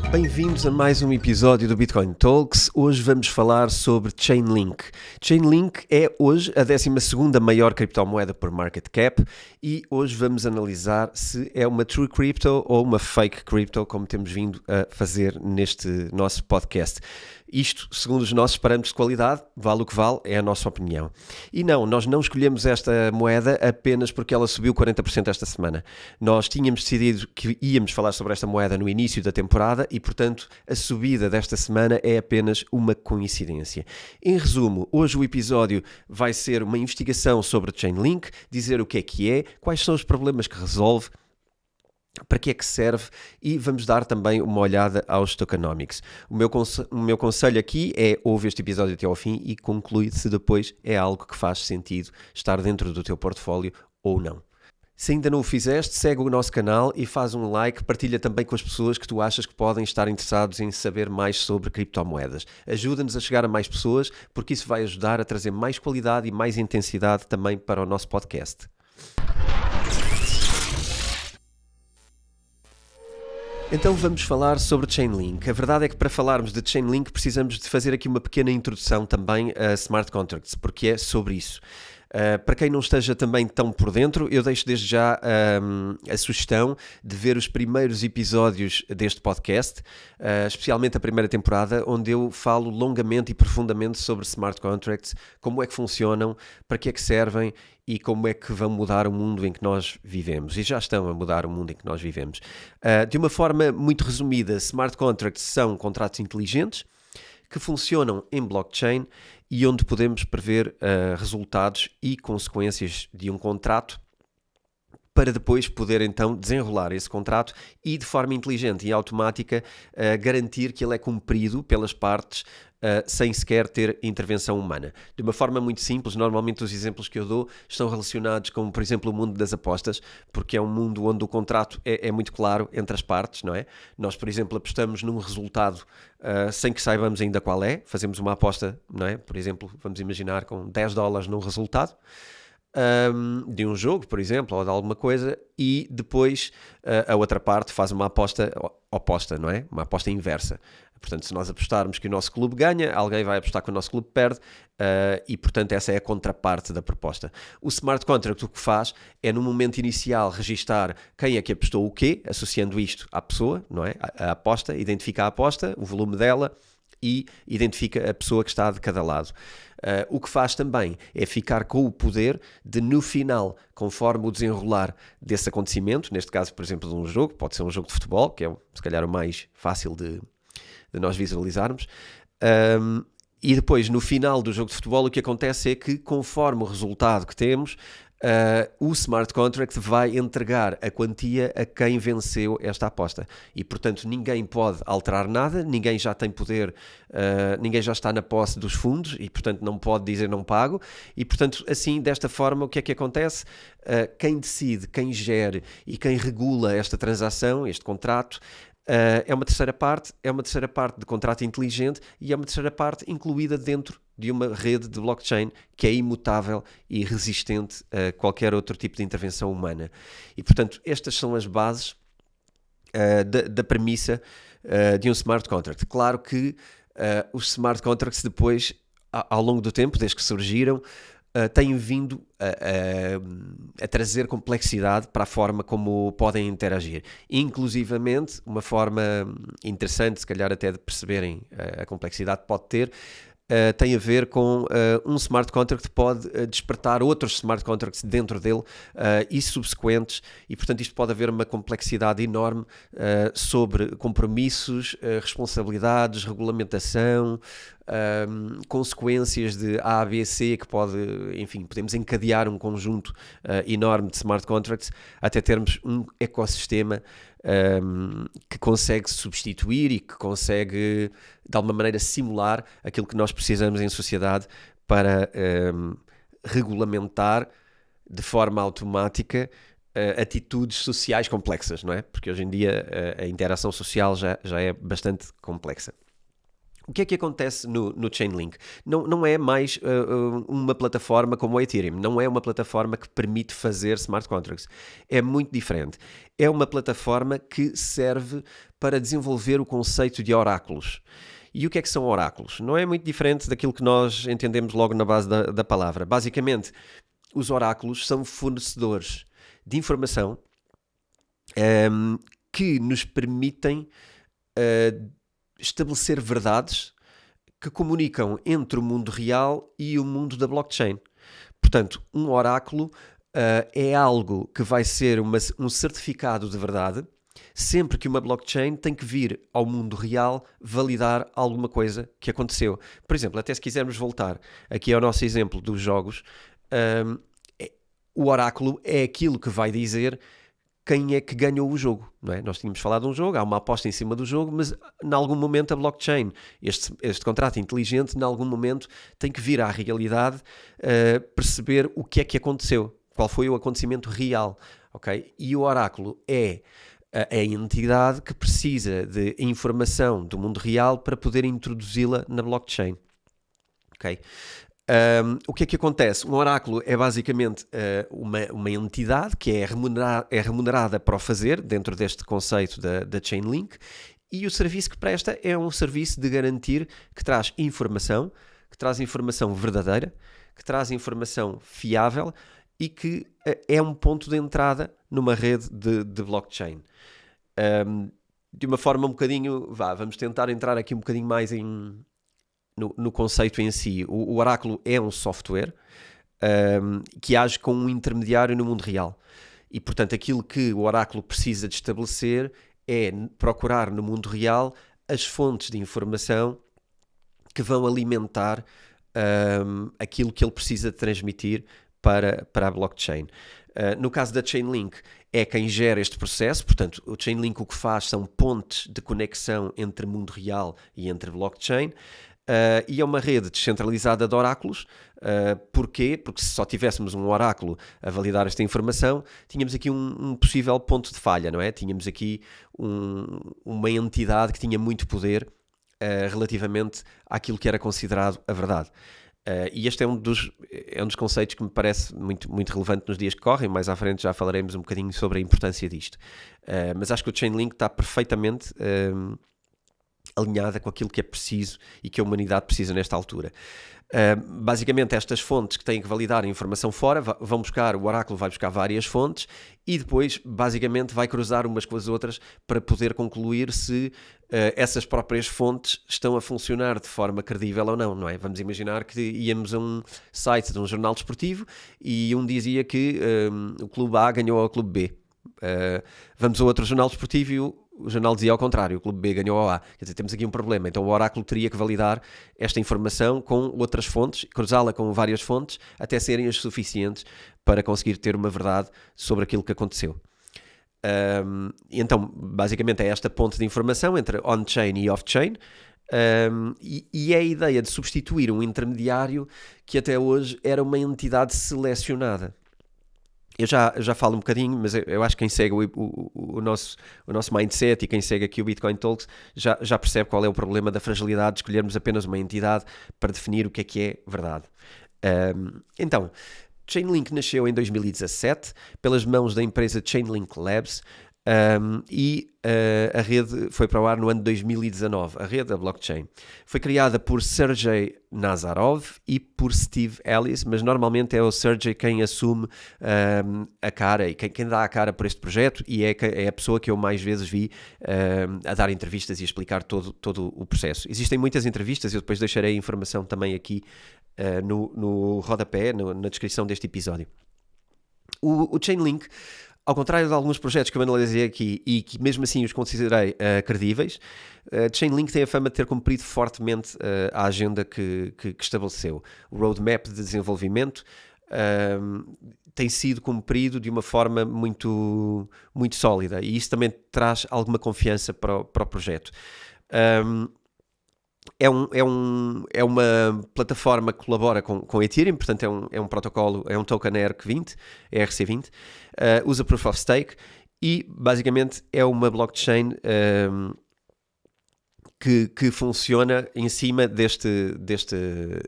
Bem-vindos a mais um episódio do Bitcoin Talks. Hoje vamos falar sobre Chainlink. Chainlink é hoje a 12ª maior criptomoeda por market cap e hoje vamos analisar se é uma true crypto ou uma fake crypto, como temos vindo a fazer neste nosso podcast. Isto, segundo os nossos parâmetros de qualidade, vale o que vale, é a nossa opinião. E não, nós não escolhemos esta moeda apenas porque ela subiu 40% esta semana. Nós tínhamos decidido que íamos falar sobre esta moeda no início da temporada e, portanto, a subida desta semana é apenas uma coincidência. Em resumo, hoje o episódio vai ser uma investigação sobre o Chainlink, dizer o que é, quais são os problemas que resolve, para que é que serve e vamos dar também uma olhada aos tokenomics. O meu conselho aqui é ouve este episódio até ao fim e conclui se depois é algo que faz sentido estar dentro do teu portfólio ou não. Se ainda não o fizeste, segue o nosso canal e faz um like, partilha também com as pessoas que tu achas que podem estar interessados em saber mais sobre criptomoedas. Ajuda-nos a chegar a mais pessoas, porque isso vai ajudar a trazer mais qualidade e mais intensidade também para o nosso podcast. Então vamos falar sobre Chainlink. A verdade é que para falarmos de Chainlink precisamos de fazer aqui uma pequena introdução também a Smart Contracts, porque é sobre isso. Para quem não esteja também tão por dentro, eu deixo desde já a sugestão de ver os primeiros episódios deste podcast, especialmente a primeira temporada, onde eu falo longamente e profundamente sobre Smart Contracts, como é que funcionam, para que é que servem e como é que vão mudar o mundo em que nós vivemos. E já estão a mudar o mundo em que nós vivemos. De uma forma muito resumida, Smart Contracts são contratos inteligentes que funcionam em blockchain e onde podemos prever resultados e consequências de um contrato para depois poder então desenrolar esse contrato e de forma inteligente e automática garantir que ele é cumprido pelas partes sem sequer ter intervenção humana. De uma forma muito simples, normalmente os exemplos que eu dou estão relacionados com, por exemplo, o mundo das apostas, porque é um mundo onde o contrato é muito claro entre as partes, não é? Nós, por exemplo, apostamos num resultado sem que saibamos ainda qual é, fazemos uma aposta, não é? Por exemplo, vamos imaginar com $10 num resultado, de um jogo, por exemplo, ou de alguma coisa, e depois a outra parte faz uma aposta oposta, não é? Uma aposta inversa. Portanto, se nós apostarmos que o nosso clube ganha, alguém vai apostar que o nosso clube perde, e, portanto, essa é a contraparte da proposta. O Smart Contract o que faz é, no momento inicial, registar quem é que apostou o quê, associando isto à pessoa, não é? A aposta, identifica a aposta, o volume dela, e identifica a pessoa que está de cada lado. O que faz também é ficar com o poder de, no final, conforme o desenrolar desse acontecimento, neste caso, por exemplo, de um jogo, pode ser um jogo de futebol, que é se calhar o mais fácil de nós visualizarmos, e depois, no final do jogo de futebol, o que acontece é que, conforme o resultado que temos, o Smart Contract vai entregar a quantia a quem venceu esta aposta e, portanto, ninguém pode alterar nada, ninguém já tem poder, ninguém já está na posse dos fundos e, portanto, não pode dizer não pago e, portanto, assim, desta forma, o que é que acontece? Quem decide, quem gere e quem regula esta transação, este contrato, é uma terceira parte de contrato inteligente e é uma terceira parte incluída dentro de uma rede de blockchain que é imutável e resistente a qualquer outro tipo de intervenção humana. E, portanto, estas são as bases da premissa de um smart contract. Claro que os smart contracts depois, ao longo do tempo, desde que surgiram, têm vindo a trazer complexidade para a forma como podem interagir. Inclusivamente, uma forma interessante, se calhar até de perceberem a complexidade que pode ter, tem a ver com um smart contract que pode despertar outros smart contracts dentro dele e subsequentes, e portanto isto pode haver uma complexidade enorme sobre compromissos, responsabilidades, regulamentação, consequências de A, B, C, que pode, enfim, podemos encadear um conjunto enorme de smart contracts até termos um ecossistema que consegue substituir e que consegue, de alguma maneira, simular aquilo que nós precisamos em sociedade para regulamentar de forma automática atitudes sociais complexas, não é? Porque hoje em dia a interação social já é bastante complexa. O que é que acontece no Chainlink? Não é mais uma plataforma como o Ethereum, não é uma plataforma que permite fazer smart contracts. É muito diferente. É uma plataforma que serve para desenvolver o conceito de oráculos. E o que é que são oráculos? Não é muito diferente daquilo que nós entendemos logo na base da palavra. Basicamente, os oráculos são fornecedores de informação que nos permitem estabelecer verdades que comunicam entre o mundo real e o mundo da blockchain. Portanto, um oráculo é algo que vai ser um certificado de verdade sempre que uma blockchain tem que vir ao mundo real validar alguma coisa que aconteceu. Por exemplo, até se quisermos voltar aqui ao nosso exemplo dos jogos, o oráculo é aquilo que vai dizer quem é que ganhou o jogo, não é? Nós tínhamos falado de um jogo, há uma aposta em cima do jogo, mas em algum momento a blockchain, este contrato inteligente, em algum momento tem que vir à realidade perceber o que é que aconteceu, qual foi o acontecimento real, ok? E o oráculo é a entidade que precisa de informação do mundo real para poder introduzi-la na blockchain, ok? O que é que acontece? Um oráculo é basicamente uma entidade que é remunerada para o fazer, dentro deste conceito da Chainlink, e o serviço que presta é um serviço de garantir que traz informação verdadeira, que traz informação fiável e que é um ponto de entrada numa rede de blockchain. De uma forma um bocadinho... vamos tentar entrar aqui um bocadinho mais no conceito em si. O oráculo é um software que age como um intermediário no mundo real. E, portanto, aquilo que o oráculo precisa de estabelecer é procurar no mundo real as fontes de informação que vão alimentar aquilo que ele precisa de transmitir para a blockchain. No caso da Chainlink, é quem gera este processo, portanto, o Chainlink o que faz são pontes de conexão entre mundo real e entre blockchain. E é uma rede descentralizada de oráculos. Porquê? Porque se só tivéssemos um oráculo a validar esta informação, tínhamos aqui um possível ponto de falha, não é? Tínhamos aqui uma entidade que tinha muito poder relativamente àquilo que era considerado a verdade. E este é um dos conceitos que me parece muito, muito relevante nos dias que correm. Mais à frente já falaremos um bocadinho sobre a importância disto. Mas acho que o Chainlink está perfeitamente alinhada com aquilo que é preciso e que a humanidade precisa nesta altura. Basicamente, estas fontes que têm que validar a informação fora vão buscar, o oráculo vai buscar várias fontes e depois, basicamente, vai cruzar umas com as outras para poder concluir se essas próprias fontes estão a funcionar de forma credível ou não, não é? Vamos imaginar que íamos a um site de um jornal desportivo e um dizia que o Clube A ganhou ao Clube B. Vamos a outro jornal desportivo e o jornal dizia ao contrário, o Clube B ganhou ao A. Quer dizer, temos aqui um problema. Então o oráculo teria que validar esta informação com outras fontes, cruzá-la com várias fontes, até serem as suficientes para conseguir ter uma verdade sobre aquilo que aconteceu. Então, basicamente é esta ponte de informação entre on-chain e off-chain. E é a ideia de substituir um intermediário que até hoje era uma entidade selecionada. Eu já falo um bocadinho, mas eu acho que quem segue o nosso mindset e quem segue aqui o Bitcoin Talks já percebe qual é o problema da fragilidade de escolhermos apenas uma entidade para definir o que é verdade. Então, Chainlink nasceu em 2017 pelas mãos da empresa Chainlink Labs e a rede foi para o ar no ano de 2019, a rede da blockchain. Foi criada por Sergey Nazarov e por Steve Ellis, mas normalmente é o Sergey quem assume a cara e quem dá a cara por este projeto e é a pessoa que eu mais vezes vi a dar entrevistas e explicar todo o processo. Existem muitas entrevistas, eu depois deixarei a informação também aqui no rodapé, na descrição deste episódio. O Chainlink, ao contrário de alguns projetos que eu analisei aqui e que mesmo assim os considerei credíveis, Chainlink tem a fama de ter cumprido fortemente a agenda que estabeleceu. O roadmap de desenvolvimento tem sido cumprido de uma forma muito, muito sólida e isso também traz alguma confiança para o projeto. É uma plataforma que colabora com Ethereum, portanto é um protocolo, é um token ERC20, usa Proof of Stake e basicamente é uma blockchain que funciona em cima deste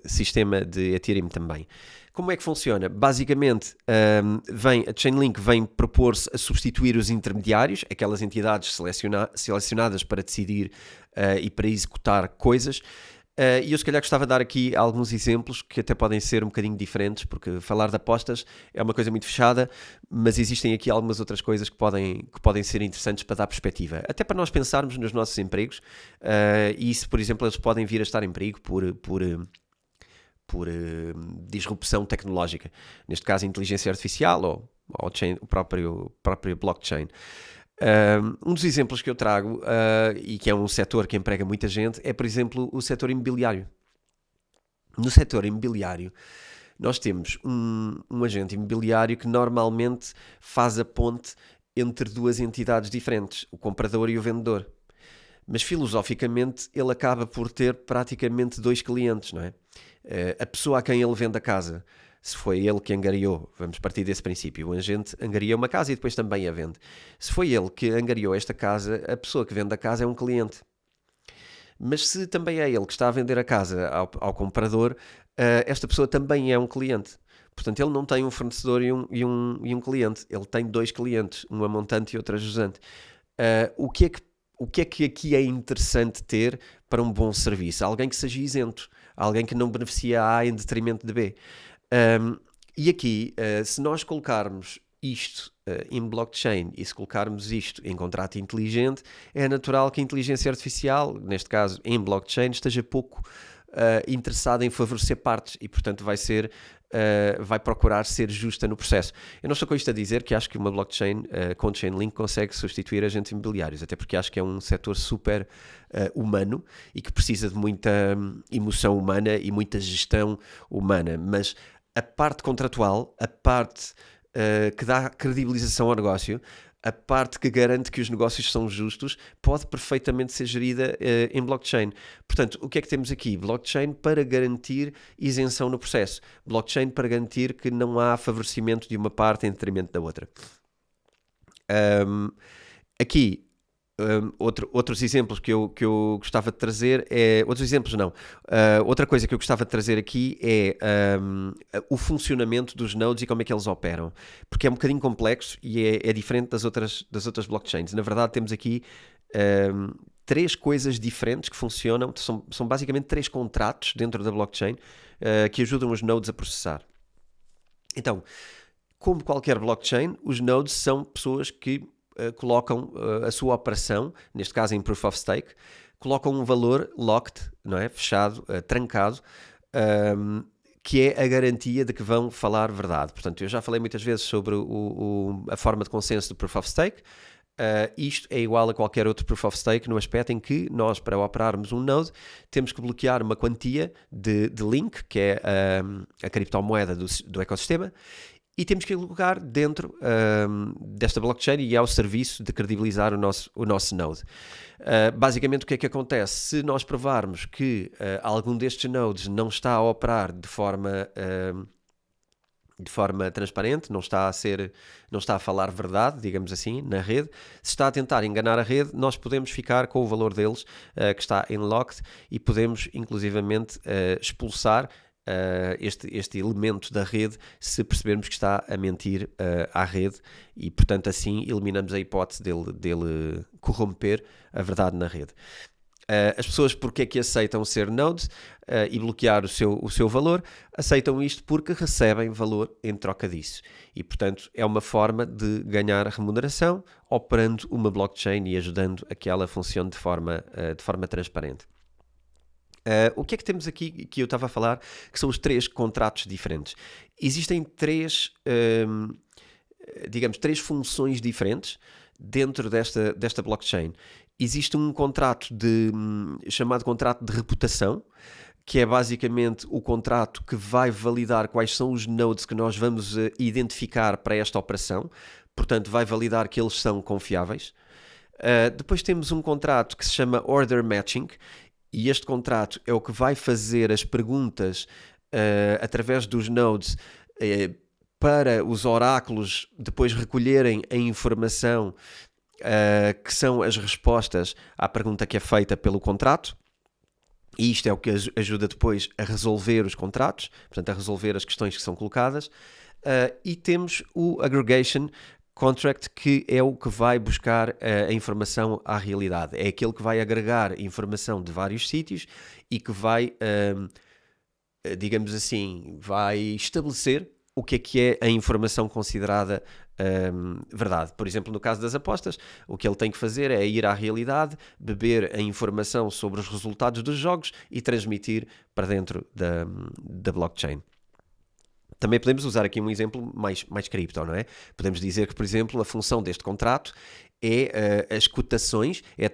sistema de Ethereum também. Como é que funciona? Basicamente, a Chainlink vem propor-se a substituir os intermediários, aquelas entidades selecionadas para decidir e para executar coisas. E eu se calhar gostava de dar aqui alguns exemplos que até podem ser um bocadinho diferentes, porque falar de apostas é uma coisa muito fechada, mas existem aqui algumas outras coisas que podem ser interessantes para dar perspectiva. Até para nós pensarmos nos nossos empregos, e se, por exemplo, eles podem vir a estar em perigo por disrupção tecnológica. Neste caso, inteligência artificial ou o próprio blockchain. Um dos exemplos que eu trago, e que é um setor que emprega muita gente, é, por exemplo, o setor imobiliário. No setor imobiliário, nós temos um agente imobiliário que normalmente faz a ponte entre duas entidades diferentes, o comprador e o vendedor. Mas, filosoficamente, ele acaba por ter praticamente dois clientes, não é? A pessoa a quem ele vende a casa, se foi ele que angariou, vamos partir desse princípio, o agente angaria uma casa e depois também a vende. Se foi ele que angariou esta casa, a pessoa que vende a casa é um cliente. Mas se também é ele que está a vender a casa ao comprador, esta pessoa também é um cliente. Portanto, ele não tem um fornecedor e um cliente, ele tem dois clientes, um a montante e outro a jusante. O que é que aqui é interessante ter para um bom serviço? Alguém que seja isento, alguém que não beneficia A em detrimento de B. E aqui, se nós colocarmos isto em blockchain e se colocarmos isto em contrato inteligente, é natural que a inteligência artificial, neste caso em blockchain, esteja pouco interessada em favorecer partes e, portanto, vai procurar ser justa no processo. Eu não estou com isto a dizer que acho que uma blockchain com Chainlink consegue substituir agentes imobiliários, até porque acho que é um setor super humano e que precisa de muita emoção humana e muita gestão humana, mas a parte contratual, a parte que dá credibilização ao negócio, a parte que garante que os negócios são justos, pode perfeitamente ser gerida em blockchain. Portanto, o que é que temos aqui? Blockchain para garantir isenção no processo. Blockchain para garantir que não há favorecimento de uma parte em detrimento da outra. Aqui, outros exemplos que eu gostava de trazer é... Outros exemplos não. Outra coisa que eu gostava de trazer aqui é o funcionamento dos nodes e como é que eles operam. Porque é um bocadinho complexo e é diferente das outras blockchains. Na verdade, temos aqui três coisas diferentes que funcionam. São basicamente três contratos dentro da blockchain que ajudam os nodes a processar. Então, como qualquer blockchain, os nodes são pessoas que colocam a sua operação, neste caso em Proof of Stake, colocam um valor locked, não é? Fechado, trancado, que é a garantia de que vão falar verdade. Portanto, eu já falei muitas vezes sobre a forma de consenso do Proof of Stake. Isto é igual a qualquer outro Proof of Stake no aspecto em que nós, para operarmos um node, temos que bloquear uma quantia de link, que é a criptomoeda do ecossistema, e temos que colocar dentro desta blockchain e ao serviço de credibilizar o nosso node. Basicamente, o que é que acontece? Se nós provarmos que algum destes nodes não está a operar de forma transparente, não está a falar verdade, digamos assim, na rede, se está a tentar enganar a rede, nós podemos ficar com o valor deles que está em locked e podemos, inclusivamente, expulsar este elemento da rede se percebermos que está a mentir à rede e, portanto, assim eliminamos a hipótese dele corromper a verdade na rede. As pessoas, porque é que aceitam ser nodes e bloquear o seu valor? Aceitam isto porque recebem valor em troca disso. E, portanto, é uma forma de ganhar remuneração operando uma blockchain e ajudando a que ela funcione de forma transparente. O que é que temos aqui que eu estava a falar, que são os três contratos diferentes? Existem três funções diferentes dentro desta blockchain. Existe um contrato chamado contrato de reputação, que é basicamente o contrato que vai validar quais são os nodes que nós vamos identificar para esta operação. Portanto, vai validar que eles são confiáveis. Depois temos um contrato que se chama Order Matching, e este contrato é o que vai fazer as perguntas através dos nodes para os oráculos depois recolherem a informação que são as respostas à pergunta que é feita pelo contrato. E isto é o que ajuda depois a resolver os contratos, portanto, a resolver as questões que são colocadas. E temos o Aggregation Contract, que é o que vai buscar a informação à realidade. É aquele que vai agregar informação de vários sítios e que vai, digamos assim, vai estabelecer o que é a informação considerada verdade. Por exemplo, no caso das apostas, o que ele tem que fazer é ir à realidade, beber a informação sobre os resultados dos jogos e transmitir para dentro da blockchain. Também podemos usar aqui um exemplo mais cripto, não é? Podemos dizer que, por exemplo, a função deste contrato é as cotações, é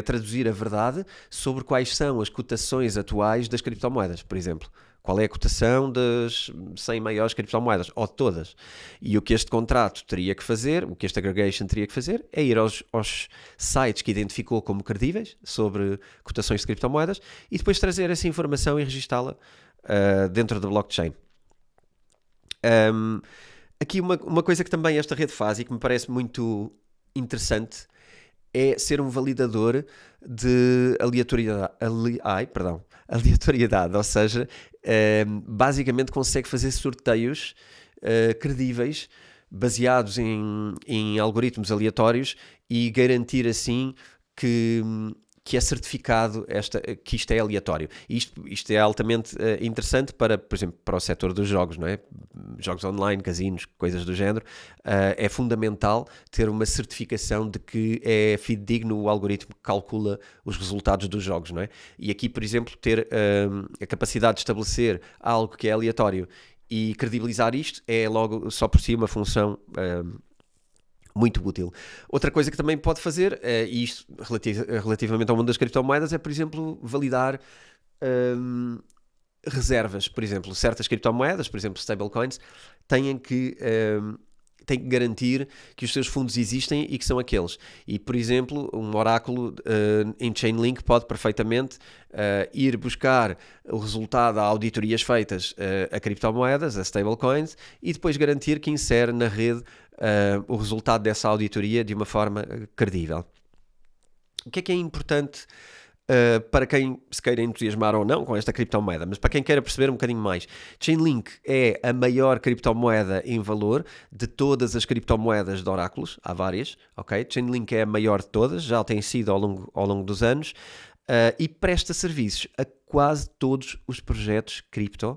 traduzir a verdade sobre quais são as cotações atuais das criptomoedas, por exemplo. Qual é a cotação das 100 maiores criptomoedas, ou de todas. E o que este contrato teria que fazer, o que este aggregation teria que fazer, é ir aos sites que identificou como credíveis sobre cotações de criptomoedas e depois trazer essa informação e registá-la dentro da blockchain. Aqui uma coisa que também esta rede faz e que me parece muito interessante é ser um validador de aleatoriedade, ou seja, basicamente consegue fazer sorteios credíveis baseados em algoritmos aleatórios e garantir assim que é certificado que isto é aleatório. Isto é altamente interessante para, por exemplo, para o setor dos jogos, não é? Jogos online, casinos, coisas do género. É fundamental ter uma certificação de que é fidedigno o algoritmo que calcula os resultados dos jogos, não é? E aqui, por exemplo, ter a capacidade de estabelecer algo que é aleatório e credibilizar isto é logo só por si uma função muito útil. Outra coisa que também pode fazer, e isto relativamente ao mundo das criptomoedas, é, por exemplo, validar reservas. Por exemplo, certas criptomoedas, por exemplo, stablecoins, têm que garantir que os seus fundos existem e que são aqueles. E, por exemplo, um oráculo em Chainlink pode perfeitamente ir buscar o resultado a auditorias feitas a criptomoedas, a stablecoins, e depois garantir que insere na rede o resultado dessa auditoria de uma forma credível. O que é importante para quem se queira entusiasmar ou não com esta criptomoeda, mas para quem queira perceber um bocadinho mais? Chainlink é a maior criptomoeda em valor de todas as criptomoedas de oráculos, há várias, ok? Chainlink é a maior de todas, já tem sido ao longo dos anos, e presta serviços a quase todos os projetos cripto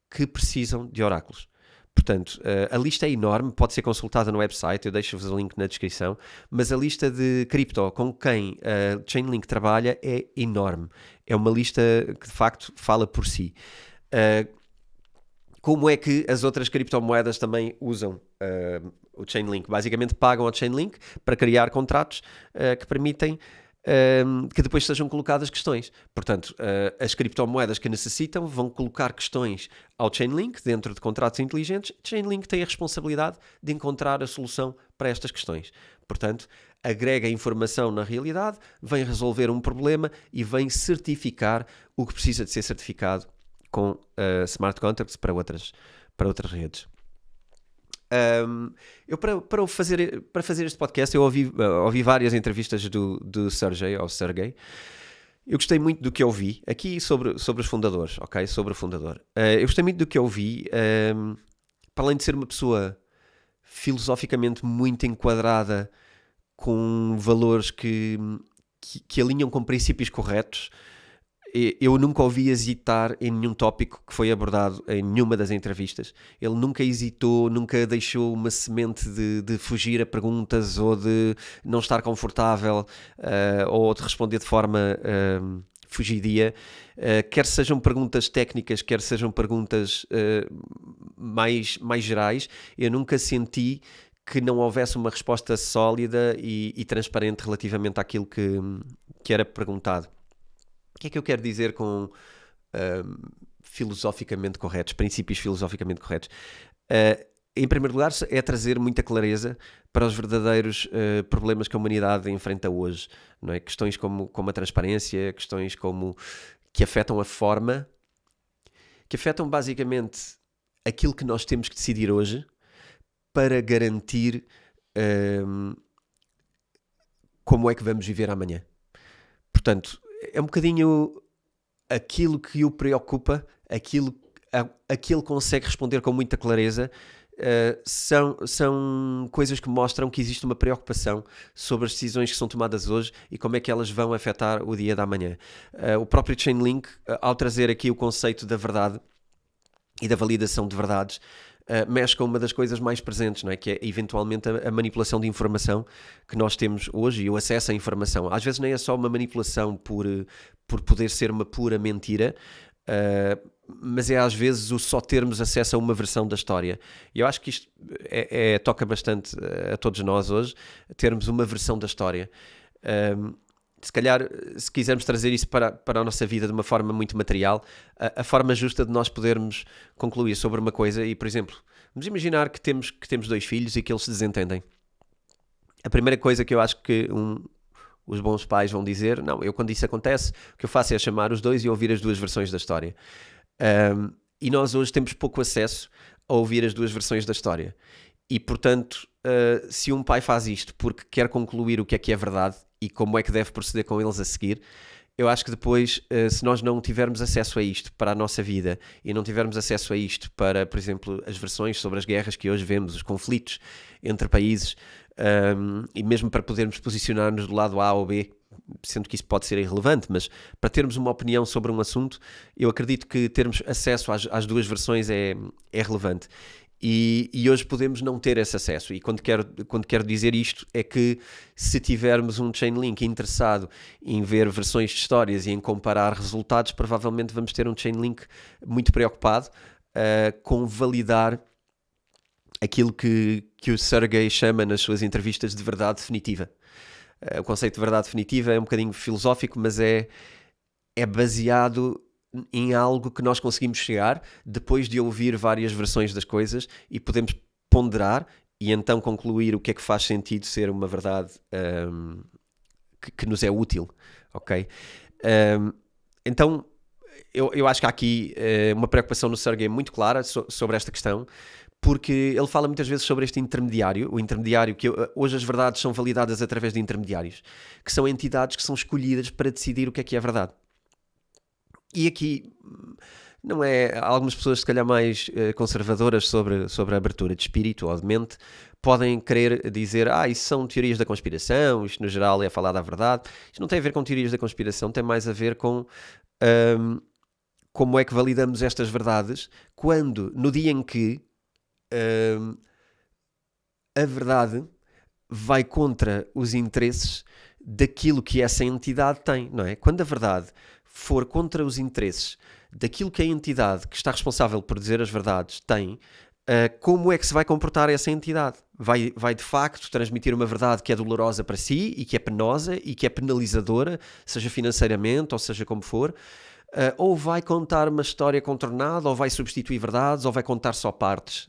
que precisam de oráculos. Portanto, a lista é enorme, pode ser consultada no website, eu deixo-vos o link na descrição, mas a lista de cripto com quem a Chainlink trabalha é enorme. É uma lista que, de facto, fala por si. Como é que as outras criptomoedas também usam o Chainlink? Basicamente pagam ao Chainlink para criar contratos que permitem que depois sejam colocadas questões. Portanto, as criptomoedas que necessitam vão colocar questões ao Chainlink dentro de contratos inteligentes. Chainlink tem a responsabilidade de encontrar a solução para estas questões. Portanto, agrega informação na realidade, vem resolver um problema e vem certificar o que precisa de ser certificado com smart contracts para outras redes. Eu para fazer este podcast eu ouvi várias entrevistas do Sergey. Eu gostei muito do que eu vi aqui sobre os fundadores, ok? Sobre o fundador. Eu gostei muito do que eu vi, para além de ser uma pessoa filosoficamente muito enquadrada, com valores que alinham com princípios corretos. Eu nunca ouvi hesitar em nenhum tópico que foi abordado em nenhuma das entrevistas. Ele nunca hesitou, nunca deixou uma semente de fugir a perguntas ou de não estar confortável ou de responder de forma fugidia. Quer sejam perguntas técnicas, quer sejam perguntas mais gerais, eu nunca senti que não houvesse uma resposta sólida e transparente relativamente àquilo que era perguntado. O que é que eu quero dizer com filosoficamente corretos, princípios filosoficamente corretos? Em primeiro lugar, é trazer muita clareza para os verdadeiros problemas que a humanidade enfrenta hoje, não é? Questões como a transparência, questões que afetam a forma, que afetam basicamente aquilo que nós temos que decidir hoje para garantir como é que vamos viver amanhã. Portanto, é um bocadinho aquilo que o preocupa, aquilo a que ele consegue responder com muita clareza. São coisas que mostram que existe uma preocupação sobre as decisões que são tomadas hoje e como é que elas vão afetar o dia da manhã. O próprio Chainlink, ao trazer aqui o conceito da verdade e da validação de verdades, mexe com uma das coisas mais presentes, não é? Que é eventualmente a manipulação de informação que nós temos hoje e o acesso à informação. Às vezes nem é só uma manipulação por poder ser uma pura mentira, mas é às vezes o só termos acesso a uma versão da história. E eu acho que isto toca bastante a todos nós hoje, termos uma versão da história. Se calhar, se quisermos trazer isso para a nossa vida de uma forma muito material, a forma justa de nós podermos concluir sobre uma coisa, e por exemplo, vamos imaginar que temos 2 filhos e que eles se desentendem. A primeira coisa que eu acho que os bons pais vão dizer, não, eu quando isso acontece, o que eu faço é chamar os dois e ouvir as 2 versões da história. E nós hoje temos pouco acesso a ouvir as 2 versões da história. E, portanto, se um pai faz isto porque quer concluir o que é verdade e como é que deve proceder com eles a seguir, eu acho que depois, se nós não tivermos acesso a isto para a nossa vida e não tivermos acesso a isto para, por exemplo, as versões sobre as guerras que hoje vemos, os conflitos entre países, e mesmo para podermos posicionar-nos do lado A ou B, sendo que isso pode ser irrelevante, mas para termos uma opinião sobre um assunto, eu acredito que termos acesso às 2 versões é relevante. E hoje podemos não ter esse acesso. E quando quero dizer isto é que se tivermos um Chainlink interessado em ver versões de histórias e em comparar resultados, provavelmente vamos ter um Chainlink muito preocupado com validar aquilo que o Sergey chama nas suas entrevistas de verdade definitiva. O conceito de verdade definitiva é um bocadinho filosófico, mas é baseado em algo que nós conseguimos chegar depois de ouvir várias versões das coisas e podemos ponderar e então concluir o que é que faz sentido ser uma verdade que nos é útil, ok? Então eu acho que há aqui uma preocupação no Sergey muito clara sobre esta questão, porque ele fala muitas vezes sobre este intermediário, o intermediário que hoje as verdades são validadas através de intermediários, que são entidades que são escolhidas para decidir o que é verdade. E aqui não é, algumas pessoas se calhar mais conservadoras sobre a abertura de espírito ou de mente podem querer dizer, isso são teorias da conspiração, isto no geral é falar da verdade. Isto não tem a ver com teorias da conspiração, tem mais a ver com como é que validamos estas verdades quando, no dia em que a verdade vai contra os interesses daquilo que essa entidade tem, não é? Quando a verdade for contra os interesses daquilo que a entidade que está responsável por dizer as verdades tem, como é que se vai comportar essa entidade? Vai de facto transmitir uma verdade que é dolorosa para si e que é penosa e que é penalizadora, seja financeiramente ou seja como for, ou vai contar uma história contornada, ou vai substituir verdades, ou vai contar só partes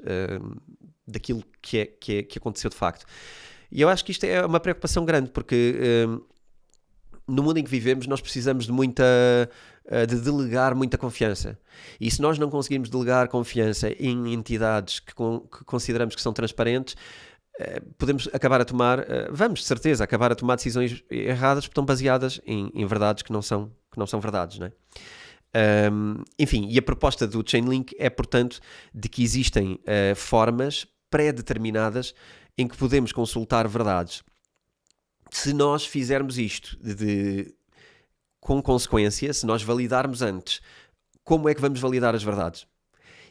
daquilo que aconteceu de facto. E eu acho que isto é uma preocupação grande, porque no mundo em que vivemos nós precisamos de delegar muita confiança. E se nós não conseguirmos delegar confiança em entidades que consideramos que são transparentes, podemos acabar a tomar, vamos de certeza acabar a tomar decisões erradas porque estão baseadas em verdades que não são verdades, não é? Enfim, e a proposta do Chainlink é, portanto, de que existem formas pré-determinadas em que podemos consultar verdades. Se nós fizermos isto com consequência, se nós validarmos antes, como é que vamos validar as verdades?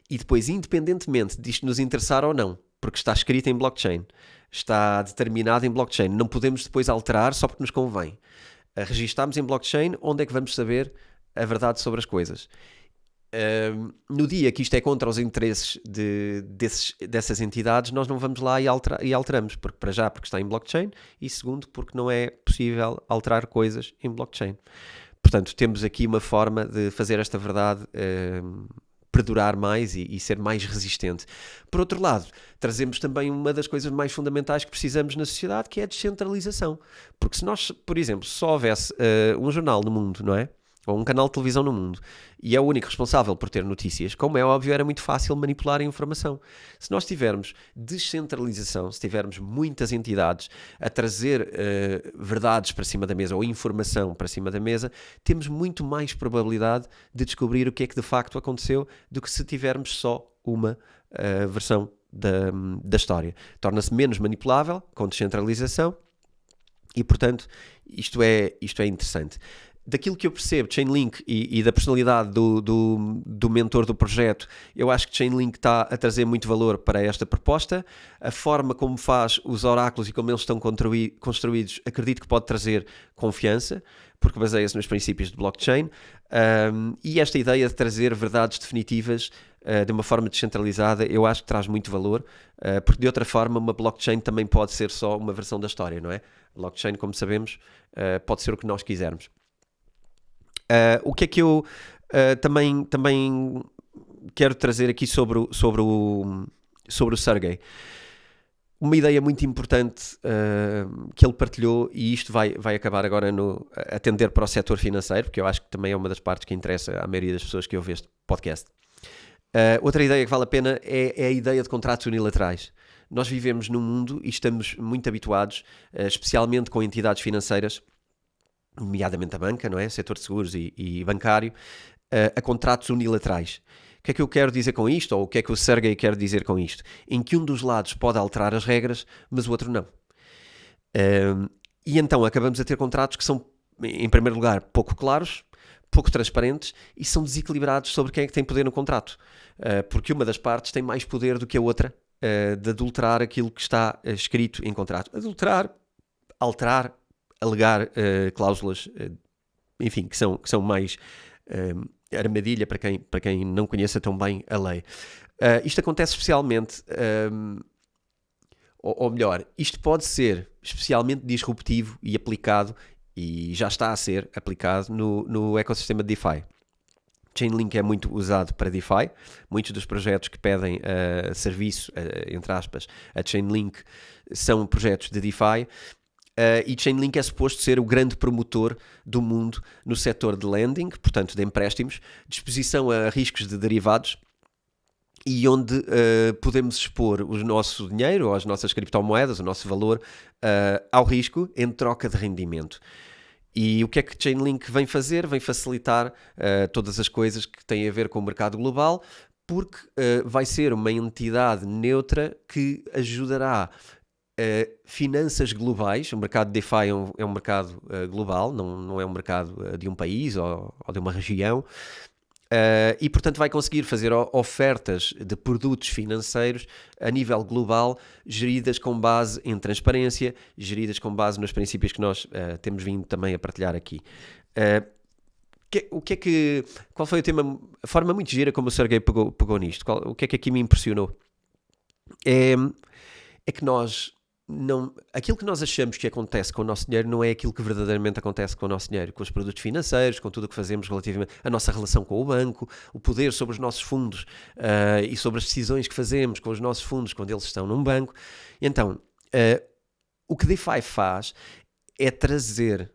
E depois, independentemente disto nos interessar ou não, porque está escrito em blockchain, está determinado em blockchain, não podemos depois alterar só porque nos convém. Registámos em blockchain, onde é que vamos saber a verdade sobre as coisas? No dia que isto é contra os interesses dessas entidades, nós não vamos lá e alteramos, porque está em blockchain, e segundo, porque não é possível alterar coisas em blockchain. Portanto, temos aqui uma forma de fazer esta verdade perdurar mais e ser mais resistente. Por outro lado, trazemos também uma das coisas mais fundamentais que precisamos na sociedade, que é a descentralização. Porque se nós, por exemplo, só houvesse um jornal no mundo, não é? ou um canal de televisão no mundo, e é o único responsável por ter notícias, como é óbvio, era muito fácil manipular a informação. Se nós tivermos descentralização, se tivermos muitas entidades a trazer verdades para cima da mesa, ou informação para cima da mesa, temos muito mais probabilidade de descobrir o que é que de facto aconteceu do que se tivermos só uma versão da história. Torna-se menos manipulável com descentralização e, portanto, isto é interessante. Daquilo que eu percebo, Chainlink e da personalidade do mentor do projeto, eu acho que Chainlink está a trazer muito valor para esta proposta. A forma como faz os oráculos e como eles estão construídos, acredito que pode trazer confiança, porque baseia-se nos princípios de blockchain. E esta ideia de trazer verdades definitivas de uma forma descentralizada, eu acho que traz muito valor, porque de outra forma uma blockchain também pode ser só uma versão da história, não é? Blockchain, como sabemos, pode ser o que nós quisermos. O que é que eu também quero trazer aqui sobre o Sergey? Uma ideia muito importante que ele partilhou, e isto vai acabar agora a atender para o setor financeiro, porque eu acho que também é uma das partes que interessa à maioria das pessoas que ouvem este podcast. Outra ideia que vale a pena é a ideia de contratos unilaterais. Nós vivemos num mundo e estamos muito habituados, especialmente com entidades financeiras, nomeadamente a banca, não é? Setor de seguros e bancário, a contratos unilaterais. O que é que eu quero dizer com isto? Ou o que é que o Sergey quer dizer com isto? Em que um dos lados pode alterar as regras, mas o outro não. E então acabamos a ter contratos que são, em primeiro lugar, pouco claros, pouco transparentes e são desequilibrados sobre quem é que tem poder no contrato. Porque uma das partes tem mais poder do que a outra de adulterar aquilo que está escrito em contrato. Adulterar, alterar, alegar cláusulas, enfim, que são mais armadilha para quem não conheça tão bem a lei. Isto acontece especialmente, ou melhor, isto pode ser especialmente disruptivo e aplicado, e já está a ser aplicado no ecossistema de DeFi. Chainlink é muito usado para DeFi. Muitos dos projetos que pedem serviço, entre aspas, a Chainlink são projetos de DeFi. E Chainlink é suposto ser o grande promotor do mundo no setor de lending, portanto de empréstimos, de exposição a riscos de derivados, e onde podemos expor o nosso dinheiro, ou as nossas criptomoedas, o nosso valor, ao risco em troca de rendimento. E o que é que Chainlink vem fazer? Vem facilitar todas as coisas que têm a ver com o mercado global, porque vai ser uma entidade neutra que ajudará finanças globais. O mercado de DeFi é um mercado global, não é um mercado de um país ou de uma região, e portanto vai conseguir fazer ofertas de produtos financeiros a nível global, geridas com base em transparência, geridas com base nos princípios que nós temos vindo também a partilhar aqui. Qual foi o tema? A forma muito gira como o Sergey pegou nisto. O que é que aqui me impressionou? É que aquilo que nós achamos que acontece com o nosso dinheiro não é aquilo que verdadeiramente acontece com o nosso dinheiro, com os produtos financeiros, com tudo o que fazemos relativamente à nossa relação com o banco, o poder sobre os nossos fundos e sobre as decisões que fazemos com os nossos fundos quando eles estão num banco. Então, o que DeFi faz é trazer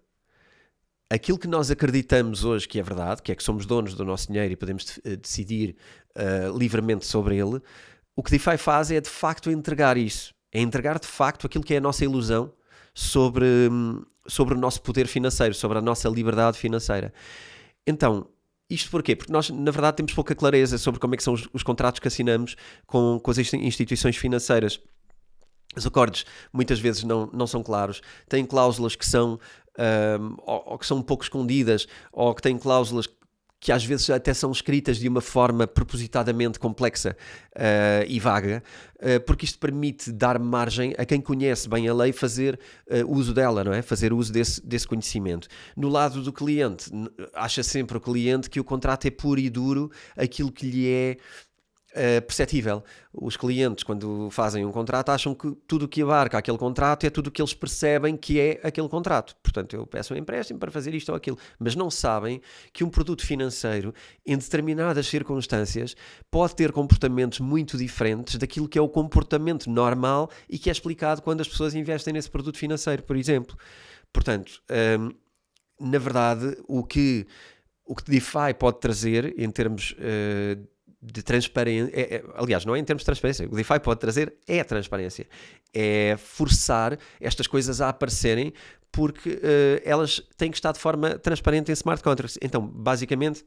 aquilo que nós acreditamos hoje que é verdade, que é que somos donos do nosso dinheiro e podemos decidir livremente sobre ele. O que DeFi faz é de facto entregar isso. É entregar de facto aquilo que é a nossa ilusão sobre o nosso poder financeiro, sobre a nossa liberdade financeira. Então, isto porquê? Porque nós, na verdade, temos pouca clareza sobre como é que são os contratos que assinamos com as instituições financeiras. Os acordos muitas vezes não são claros, têm cláusulas que são ou que são um pouco escondidas, ou que têm cláusulas que às vezes até são escritas de uma forma propositadamente complexa e vaga, porque isto permite dar margem a quem conhece bem a lei fazer uso dela, não é? Fazer uso desse conhecimento. No lado do cliente, acha sempre o cliente que o contrato é puro e duro aquilo que lhe é perceptível. Os clientes, quando fazem um contrato, acham que tudo o que abarca aquele contrato é tudo o que eles percebem que é aquele contrato. Portanto, eu peço um empréstimo para fazer isto ou aquilo. Mas não sabem que um produto financeiro, em determinadas circunstâncias, pode ter comportamentos muito diferentes daquilo que é o comportamento normal e que é explicado quando as pessoas investem nesse produto financeiro, por exemplo. Portanto, na verdade, o que o que DeFi pode trazer em termos de transparência, aliás, não é em termos de transparência, o que DeFi pode trazer é a transparência, é forçar estas coisas a aparecerem, porque elas têm que estar de forma transparente em smart contracts. Então, basicamente,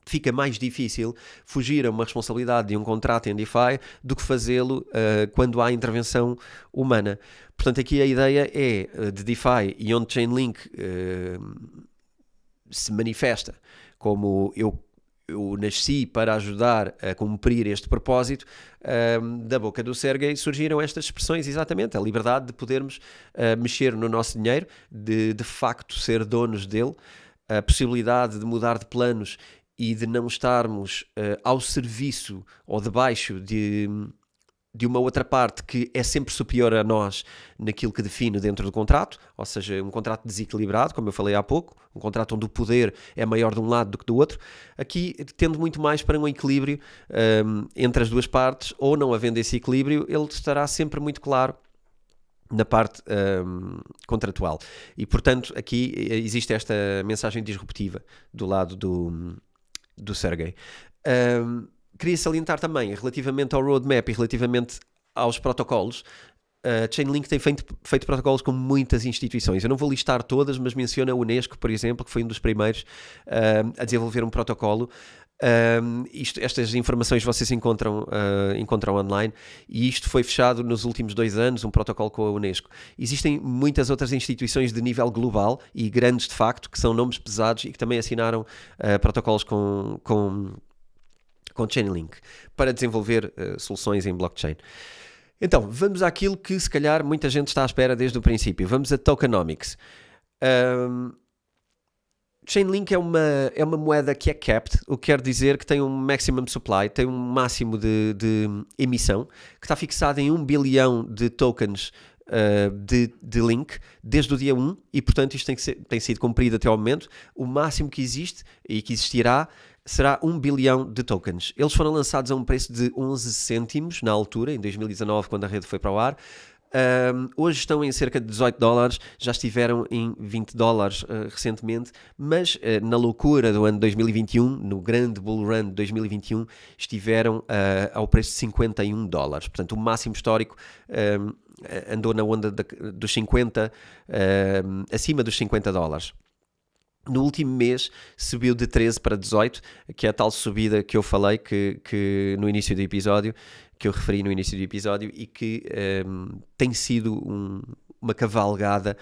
fica mais difícil fugir a uma responsabilidade de um contrato em DeFi do que fazê-lo quando há intervenção humana. Portanto, aqui a ideia é de DeFi e onde Chainlink se manifesta como eu nasci para ajudar a cumprir este propósito, da boca do Sergey surgiram estas expressões, exatamente, a liberdade de podermos mexer no nosso dinheiro, de facto ser donos dele, a possibilidade de mudar de planos e de não estarmos ao serviço ou debaixo de uma outra parte que é sempre superior a nós naquilo que define dentro do contrato, ou seja, um contrato desequilibrado, como eu falei há pouco, um contrato onde o poder é maior de um lado do que do outro, aqui tendo muito mais para um equilíbrio entre as duas partes, ou não havendo esse equilíbrio, ele estará sempre muito claro na parte contratual. E, portanto, aqui existe esta mensagem disruptiva do lado do Sergey. Queria salientar também, relativamente ao roadmap e relativamente aos protocolos, a Chainlink tem feito protocolos com muitas instituições. Eu não vou listar todas, mas menciona a Unesco, por exemplo, que foi um dos primeiros a desenvolver um protocolo. Estas informações vocês encontram online, e isto foi fechado nos últimos 2 anos, um protocolo com a Unesco. Existem muitas outras instituições de nível global e grandes de facto, que são nomes pesados e que também assinaram protocolos com Chainlink para desenvolver soluções em blockchain. Então, vamos àquilo que se calhar muita gente está à espera desde o princípio. Vamos a tokenomics. Chainlink é uma moeda que é capped, o que quer dizer que tem um maximum supply, tem um máximo de emissão, que está fixado em 1 bilhão de tokens de Link desde o dia 1, e portanto isto tem sido cumprido até ao momento. O máximo que existe e que existirá será 1 bilhão de tokens. Eles foram lançados a um preço de 11 cêntimos na altura, em 2019, quando a rede foi para o ar. Hoje estão em cerca de $18, já estiveram em $20 recentemente, mas na loucura do ano 2021, no grande bull run de 2021, estiveram ao preço de $51. Portanto, o máximo histórico andou na onda dos 50, acima dos $50. No último mês subiu de 13 para 18, que é a tal subida que eu falei que no início do episódio, que eu referi no início do episódio, e que tem sido uma cavalgada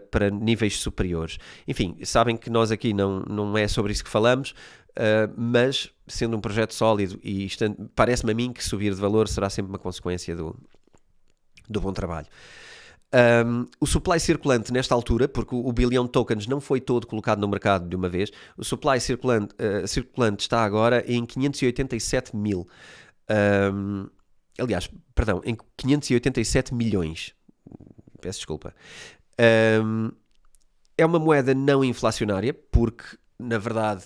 para níveis superiores. Enfim, sabem que nós aqui não é sobre isso que falamos, mas sendo um projeto sólido, e parece-me a mim que subir de valor será sempre uma consequência do bom trabalho. O supply circulante nesta altura, porque o bilhão de tokens não foi todo colocado no mercado de uma vez, o supply circulante está agora em 587 mil. Aliás, perdão, em 587 milhões. Peço desculpa. É uma moeda não inflacionária, porque, na verdade,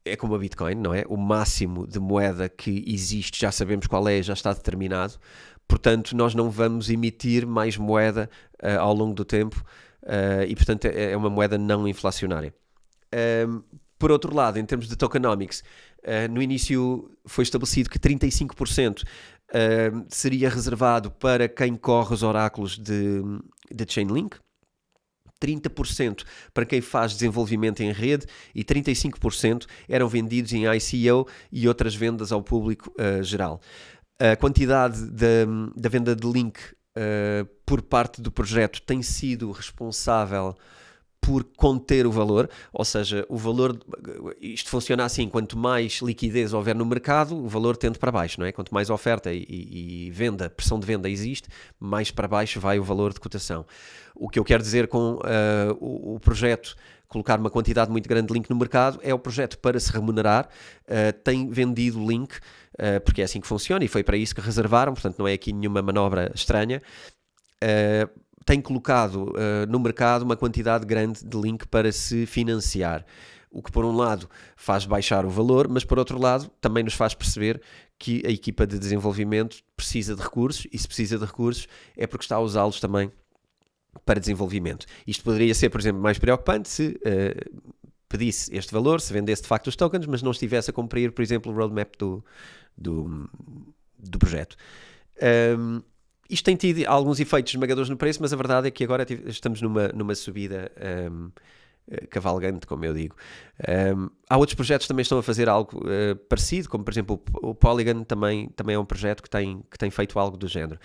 é como a Bitcoin, não é? O máximo de moeda que existe, já sabemos qual é, já está determinado. Portanto, nós não vamos emitir mais moeda ao longo do tempo, e, portanto, é uma moeda não inflacionária. Por outro lado, em termos de tokenomics, no início foi estabelecido que 35% seria reservado para quem corre os oráculos de Chainlink, 30% para quem faz desenvolvimento em rede e 35% eram vendidos em ICO e outras vendas ao público geral. A quantidade da venda de Link por parte do projeto tem sido responsável por conter o valor, ou seja, o valor, isto funciona assim, quanto mais liquidez houver no mercado, o valor tende para baixo, não é? Quanto mais oferta e venda, pressão de venda existe, mais para baixo vai o valor de cotação. O que eu quero dizer com o projeto colocar uma quantidade muito grande de Link no mercado é o projeto para se remunerar, tem vendido Link, porque é assim que funciona e foi para isso que reservaram, portanto não é aqui nenhuma manobra estranha, tem colocado no mercado uma quantidade grande de Link para se financiar, o que por um lado faz baixar o valor, mas por outro lado também nos faz perceber que a equipa de desenvolvimento precisa de recursos, e se precisa de recursos é porque está a usá-los também para desenvolvimento. Isto poderia ser, por exemplo, mais preocupante se pedisse este valor, se vendesse de facto os tokens, mas não estivesse a cumprir, por exemplo, o roadmap do projeto. Isto tem tido alguns efeitos esmagadores no preço, mas a verdade é que agora estamos numa subida cavalgante, como eu digo. Há outros projetos que também estão a fazer algo parecido, como por exemplo o Polygon também é um projeto que tem feito algo do género.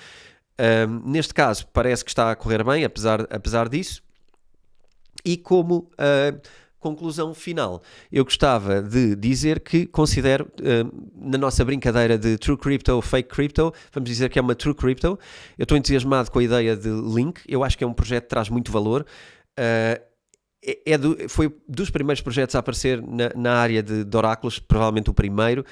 Neste caso parece que está a correr bem, apesar disso. E como conclusão final, eu gostava de dizer que considero, na nossa brincadeira de True Crypto ou Fake Crypto, vamos dizer que é uma True Crypto. Eu estou entusiasmado com a ideia de Link, eu acho que é um projeto que traz muito valor. Foi dos primeiros projetos a aparecer na área de oráculos, provavelmente o primeiro.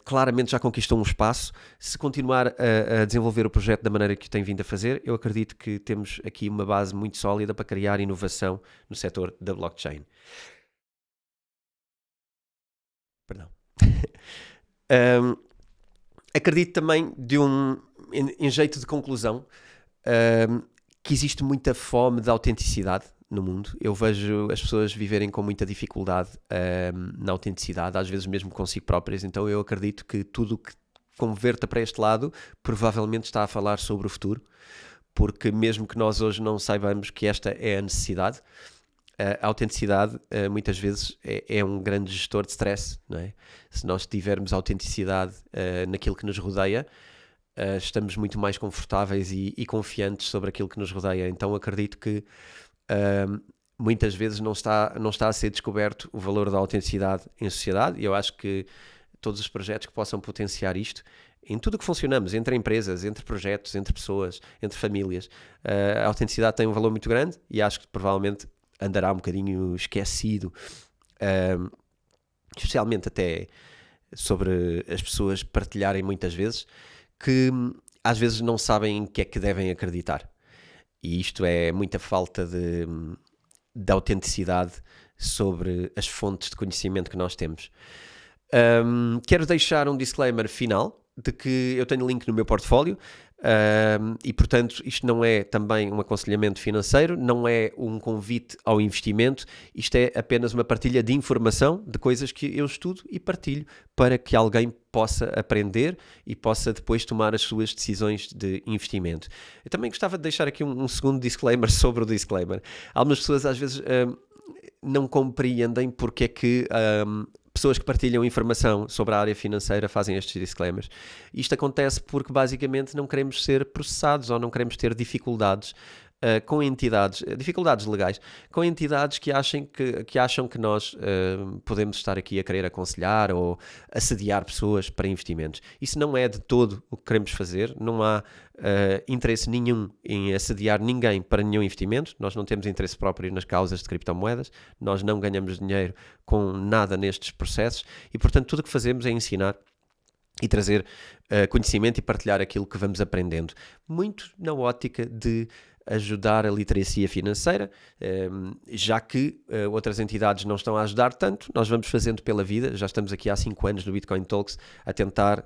Claramente já conquistou um espaço. Se continuar a desenvolver o projeto da maneira que o tem vindo a fazer, eu acredito que temos aqui uma base muito sólida para criar inovação no setor da blockchain. Perdão. Acredito também em jeito de conclusão, que existe muita fome de autenticidade no mundo. Eu vejo as pessoas viverem com muita dificuldade na autenticidade, às vezes mesmo consigo próprias, então eu acredito que tudo que converta para este lado provavelmente está a falar sobre o futuro, porque mesmo que nós hoje não saibamos que esta é a necessidade, a autenticidade muitas vezes é um grande gestor de stress, não é? Se nós tivermos autenticidade naquilo que nos rodeia, estamos muito mais confortáveis e confiantes sobre aquilo que nos rodeia. Então acredito que muitas vezes não está a ser descoberto o valor da autenticidade em sociedade, e eu acho que todos os projetos que possam potenciar isto, em tudo o que funcionamos, entre empresas, entre projetos, entre pessoas, entre famílias, a autenticidade tem um valor muito grande e acho que provavelmente andará um bocadinho esquecido, especialmente até sobre as pessoas partilharem muitas vezes, que às vezes não sabem em que é que devem acreditar. E isto é muita falta de autenticidade sobre as fontes de conhecimento que nós temos. Quero deixar um disclaimer final de que eu tenho link no meu portfólio e, portanto, isto não é também um aconselhamento financeiro, não é um convite ao investimento, isto é apenas uma partilha de informação, de coisas que eu estudo e partilho para que alguém possa aprender e possa depois tomar as suas decisões de investimento. Eu também gostava de deixar aqui um segundo disclaimer sobre o disclaimer. Algumas pessoas às vezes não compreendem porque é que pessoas que partilham informação sobre a área financeira fazem estes disclaimers. Isto acontece porque basicamente não queremos ser processados ou não queremos ter dificuldades com entidades, dificuldades legais, com entidades que acham que nós podemos estar aqui a querer aconselhar ou assediar pessoas para investimentos. Isso não é de todo o que queremos fazer, não há interesse nenhum em assediar ninguém para nenhum investimento, nós não temos interesse próprio nas causas de criptomoedas, nós não ganhamos dinheiro com nada nestes processos e, portanto, tudo o que fazemos é ensinar e trazer conhecimento e partilhar aquilo que vamos aprendendo, muito na ótica de ajudar a literacia financeira, já que outras entidades não estão a ajudar tanto, nós vamos fazendo pela vida, já estamos aqui há 5 anos no Bitcoin Talks a tentar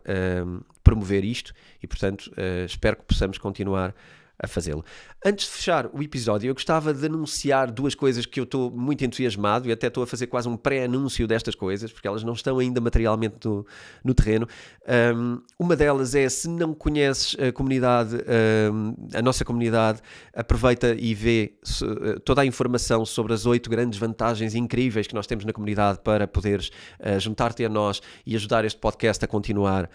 promover isto e, portanto, espero que possamos continuar a fazê-lo. Antes de fechar o episódio, eu gostava de anunciar 2 coisas que eu estou muito entusiasmado e até estou a fazer quase um pré-anúncio destas coisas, porque elas não estão ainda materialmente no terreno. Uma delas é, se não conheces a comunidade, a nossa comunidade, aproveita e vê toda a informação sobre as 8 grandes vantagens incríveis que nós temos na comunidade para poderes juntar-te a nós e ajudar este podcast a continuar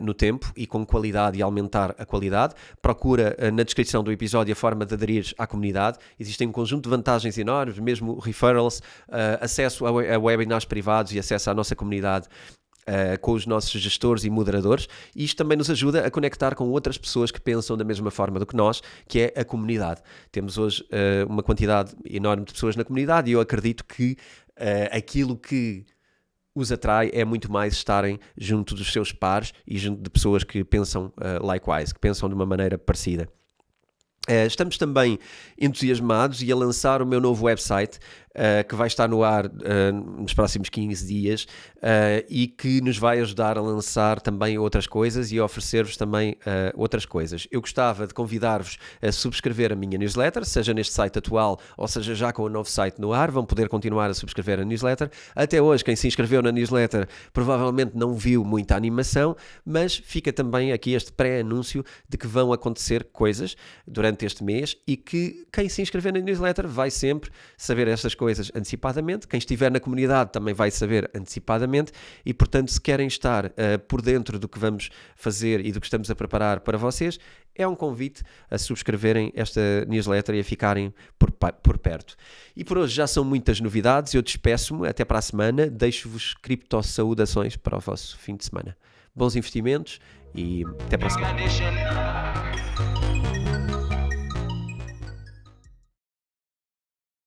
no tempo e com qualidade e aumentar a qualidade. Procura na descrição do episódio a forma de aderir à comunidade. Existem um conjunto de vantagens enormes, mesmo referrals, acesso a webinars privados e acesso à nossa comunidade com os nossos gestores e moderadores. E isto também nos ajuda a conectar com outras pessoas que pensam da mesma forma do que nós, que é a comunidade. Temos hoje uma quantidade enorme de pessoas na comunidade e eu acredito que aquilo que os atrai é muito mais estarem junto dos seus pares e junto de pessoas que pensam likewise, que pensam de uma maneira parecida. Estamos também entusiasmados e a lançar o meu novo website. que vai estar no ar nos próximos 15 dias e que nos vai ajudar a lançar também outras coisas e a oferecer-vos também outras coisas. Eu gostava de convidar-vos a subscrever a minha newsletter, seja neste site atual ou seja já com o novo site no ar, vão poder continuar a subscrever a newsletter. Até hoje, quem se inscreveu na newsletter provavelmente não viu muita animação, mas fica também aqui este pré-anúncio de que vão acontecer coisas durante este mês e que quem se inscrever na newsletter vai sempre saber estas coisas antecipadamente. Quem estiver na comunidade também vai saber antecipadamente e, portanto, se querem estar por dentro do que vamos fazer e do que estamos a preparar para vocês, é um convite a subscreverem esta newsletter e a ficarem por perto. E por hoje já são muitas novidades, eu despeço-me, até para a semana, deixo-vos criptossaudações para o vosso fim de semana. Bons investimentos e até para a semana.